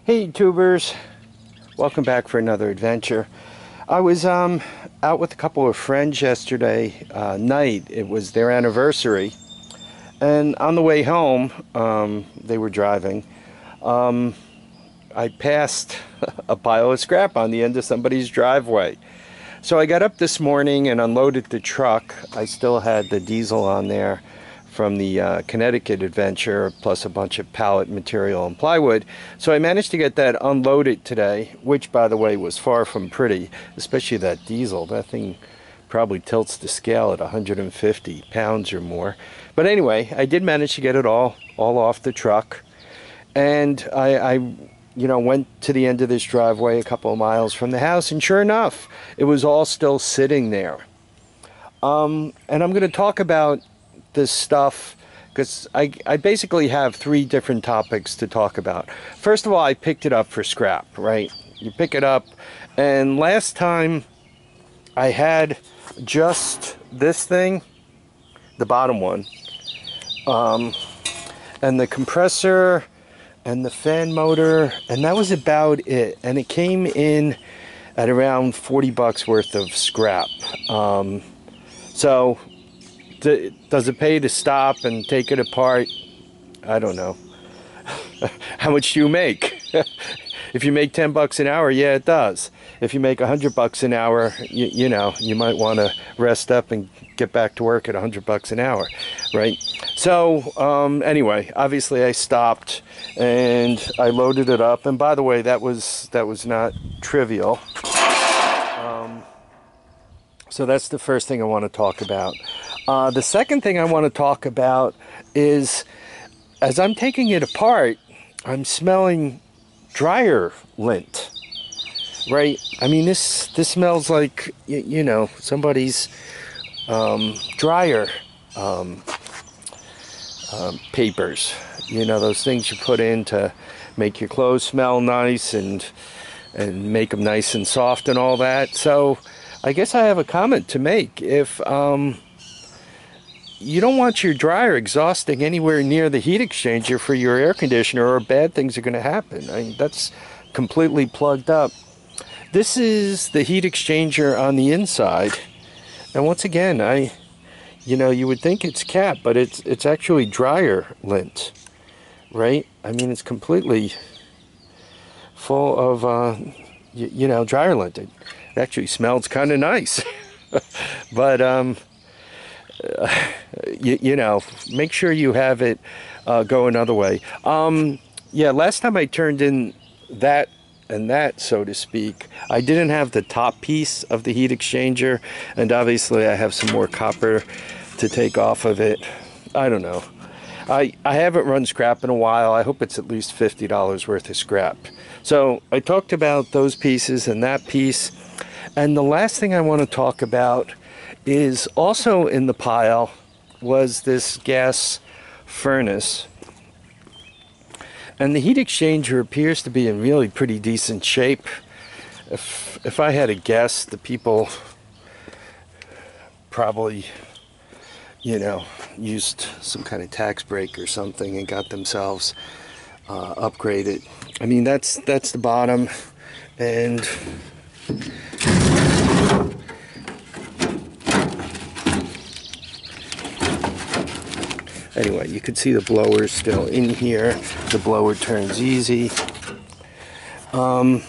Hey tubers, welcome back for another adventure. I was out with a couple of friends yesterday night. It was their anniversary, and on the way home, they were driving. I passed a pile of scrap on the end of somebody's driveway. So I got up this morning and unloaded the truck. I still had the diesel on there from the Connecticut adventure, plus a bunch of pallet material and plywood. So I managed to get that unloaded today, which by the way was far from pretty, especially that diesel. That thing probably tilts the scale at 150 pounds or more. But anyway, I did manage to get it all off the truck. And I went to the end of this driveway a couple of miles from the house, and sure enough, it was all still sitting there. And I'm going to talk about this stuff because I basically have three different topics to talk about. First of all, I picked it up for scrap, right? You pick it up, and last time I had just this thing, the bottom one, and the compressor and the fan motor, and that was about it. And it came in at around 40 bucks worth of scrap. So does it pay to stop and take it apart? I don't know. How much do you make? If you make 10 bucks an hour, yeah, it does. If you make 100 bucks an hour, you might want to rest up and get back to work at 100 bucks an hour, right? So anyway, obviously I stopped and I loaded it up. And by the way, that was not trivial. So that's the first thing I want to talk about. The second thing I want to talk about is, as I'm taking it apart, I'm smelling dryer lint, right? I mean, this smells like, somebody's dryer papers. Those things you put in to make your clothes smell nice and make them nice and soft and all that. So I guess I have a comment to make. If you don't want your dryer exhausting anywhere near the heat exchanger for your air conditioner, or bad things are going to happen. I mean, that's completely plugged up. This is the heat exchanger on the inside, and once again, you would think it's cap, but it's actually dryer lint, right? I mean, it's completely full of dryer lint. It actually smells kind of nice, but make sure you have it go another way. Yeah, last time I turned in that, so to speak, I didn't have the top piece of the heat exchanger, and obviously I have some more copper to take off of it. I don't know. I haven't run scrap in a while. I hope it's at least $50 worth of scrap. So I talked about those pieces and that piece. And the last thing I want to talk about is also in the pile was this gas furnace. And the heat exchanger appears to be in really pretty decent shape. If I had to guess, the people probably, used some kind of tax break or something and got themselves upgraded. I mean, that's the bottom, and anyway, you can see the blower still in here. The blower turns easy. Now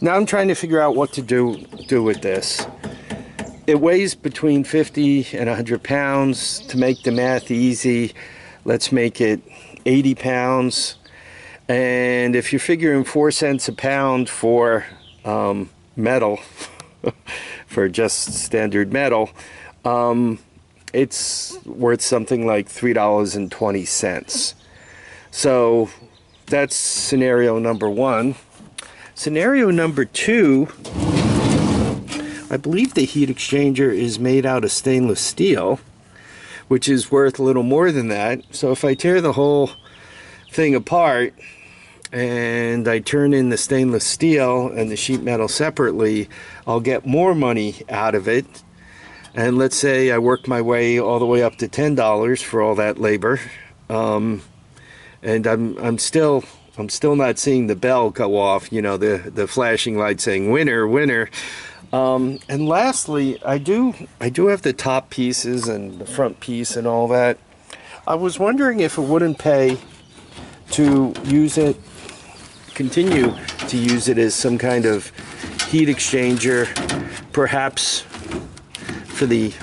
I'm trying to figure out what to do with this. It weighs between 50 and 100 pounds. To make the math easy, let's make it 80 pounds. And if you're figuring 4 cents a pound for metal, for just standard metal, it's worth something like $3.20. So that's scenario number one. Scenario number two, I believe the heat exchanger is made out of stainless steel, which is worth a little more than that. So if I tear the whole thing apart and I turn in the stainless steel and the sheet metal separately, I'll get more money out of it. And let's say I work my way all the way up to $10 for all that labor, and I'm still I'm still not seeing the bell go off, you know, the flashing light saying winner, winner. And lastly, I do have the top pieces and the front piece and all that. I was wondering if it wouldn't pay to use it, continue to use it as some kind of heat exchanger, perhaps for the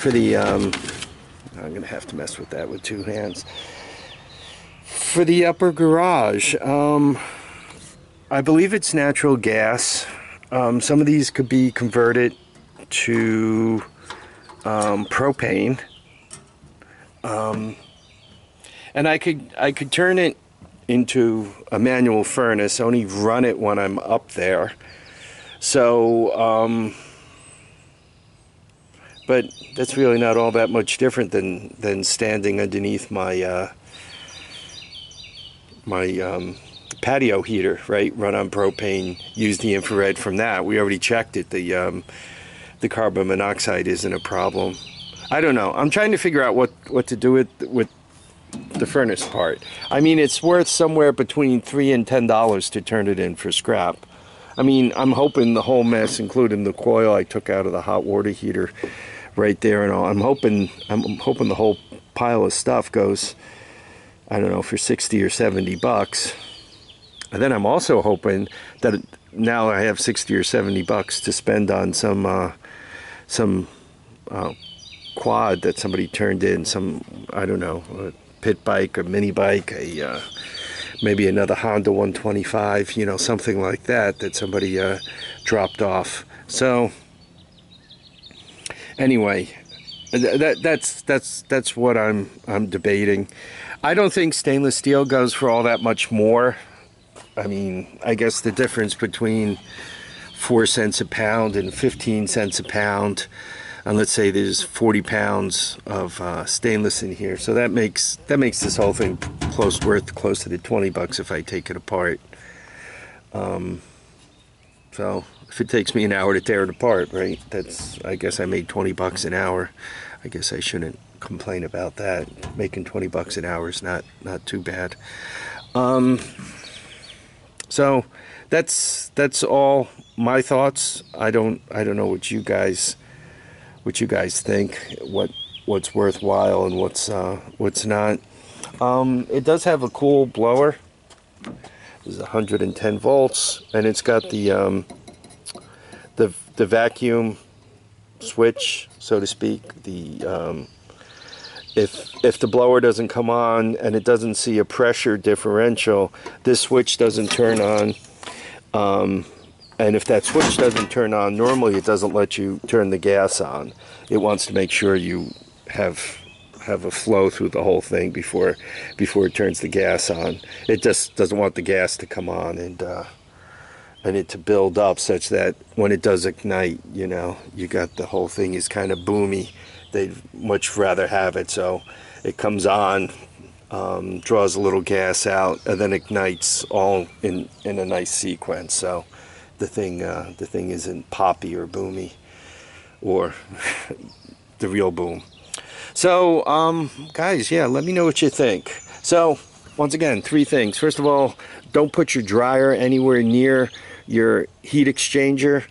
I'm gonna have to mess with that with two hands. For the upper garage, I believe it's natural gas. Some of these could be converted to propane, and I could turn it into a manual furnace. Only run it when I'm up there. So, but that's really not all that much different than standing underneath my patio heater, right? Run on propane, use the infrared from that. We already checked it. The carbon monoxide isn't a problem. I don't know. I'm trying to figure out what to do with the furnace part. I mean, it's worth somewhere between $3 and $10 to turn it in for scrap. I mean, I'm hoping the whole mess, including the coil I took out of the hot water heater right there and all, I'm hoping the whole pile of stuff goes, I don't know, for 60 or 70 bucks. And then I'm also hoping that now I have 60 or 70 bucks to spend on some quad that somebody turned in, some, I don't know, a pit bike, a mini bike, maybe another Honda 125, you know, something like that somebody dropped off. So anyway, that's what I'm debating. I don't think stainless steel goes for all that much more. I mean, I guess the difference between 4 cents a pound and 15 cents a pound, and let's say there's 40 pounds of stainless in here, so that makes this whole thing worth closer to 20 bucks if I take it apart. So if it takes me an hour to tear it apart, right, I guess I made 20 bucks an hour. I guess I shouldn't complain about that. Making 20 bucks an hour is not too bad. So that's all my thoughts. I don't know what you guys think, what's worthwhile and what's not. It does have a cool blower. This is 110 volts, and it's got the vacuum switch, so to speak. The if the blower doesn't come on and it doesn't see a pressure differential, this switch doesn't turn on. And if that switch doesn't turn on, normally it doesn't let you turn the gas on. It wants to make sure you have a flow through the whole thing before it turns the gas on. It just doesn't want the gas to come on and it to build up such that when it does ignite, you know, you got the whole thing is kind of boomy. They'd much rather have it so it comes on, draws a little gas out, and then ignites all in a nice sequence. So the thing isn't poppy or boomy or the real boom. So guys, yeah, let me know what you think. So once again, 3 things. First of all, don't put your dryer anywhere near your heat exchanger.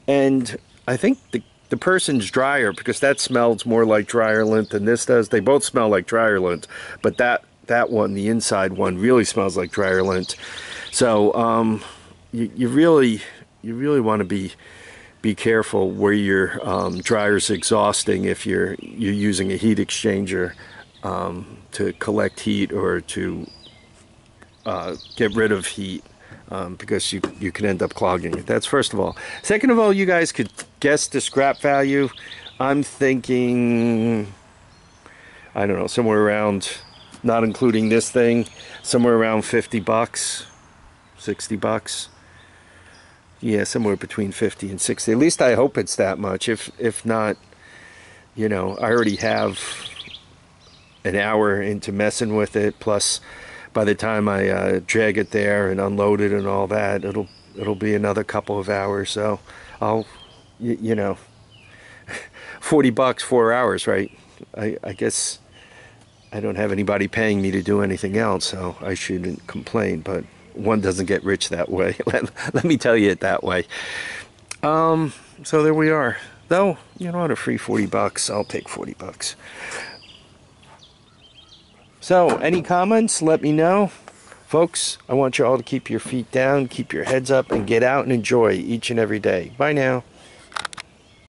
And I think the person's dryer, because that smells more like dryer lint than this does. They both smell like dryer lint, but that one, the inside one, really smells like dryer lint. So you really want to be careful where your dryer's exhausting if you're using a heat exchanger to collect heat or to get rid of heat, because you can end up clogging it. That's first of all. Second of all, you guys could guess the scrap value. I'm thinking, I don't know, somewhere around, not including this thing, somewhere around 50 bucks, 60 bucks. Yeah, somewhere between 50 and 60. At least I hope it's that much. If not, you know, I already have an hour into messing with it. Plus, by the time I drag it there and unload it and all that, it'll be another couple of hours. So I'll, you know, 40 bucks, 4 hours, right? I guess I don't have anybody paying me to do anything else, so I shouldn't complain, but one doesn't get rich that way. Let me tell you it that way. So there we are. Though, you know, at a free 40 bucks, I'll take 40 bucks. So, any comments? Let me know. Folks, I want you all to keep your feet down, keep your heads up, and get out and enjoy each and every day. Bye now.